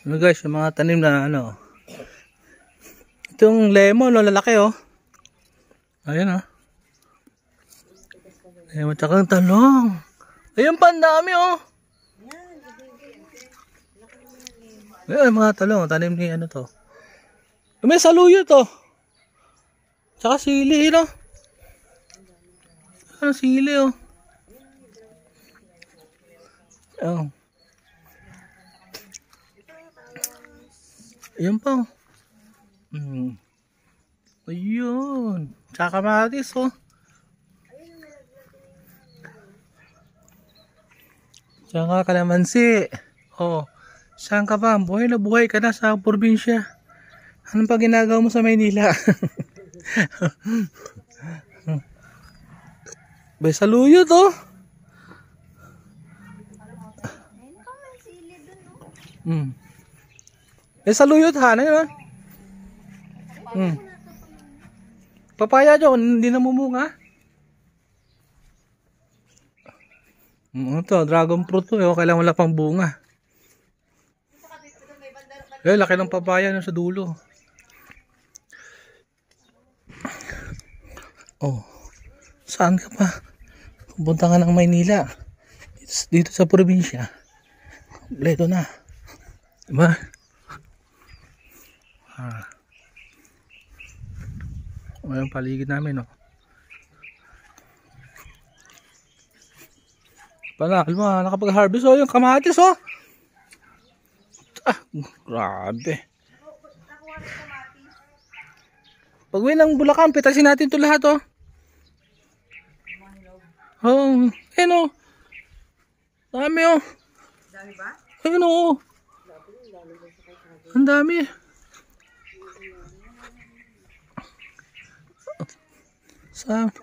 Ano guys, yung mga tanim na ano. Itong lemon, no, lalaki oh. Ayan oh. Lemon, tsaka ang talong. Ayun pa, ang dami oh. Ayan, mga talong, tanim ni ano to. May saluyot oh. Tsaka sili, no? Ano sili oh. Oh. Ayan pa oh. Ayun. Tsaka kamatis oh. Tsaka kalamansi. Oh. Saan ka ba? Buhay na buhay ka na sa probinsya. Anong pa ginagawa mo sa Maynila? Bay saluyot oh. Saluyot ha, ano yun? Papaya dyan, hindi namumunga. Ito, dragon fruit to, kailangan wala pang bunga. Laki ng papaya nun sa dulo. Oh, saan ka pa? Pupunta ka ng Maynila. Dito sa probinsya. Kompleto na. Diba? Yung paligid namin, oh. Panakal mo, nakapag-harvest, oh, yung kamatis, oh. Grabe. Pag uwi ng Bulacan, pitasin natin ito lahat, oh. Oh, ayun, oh. Dami, oh. Dami ba? Ayun, oh. Ang dami. Saan?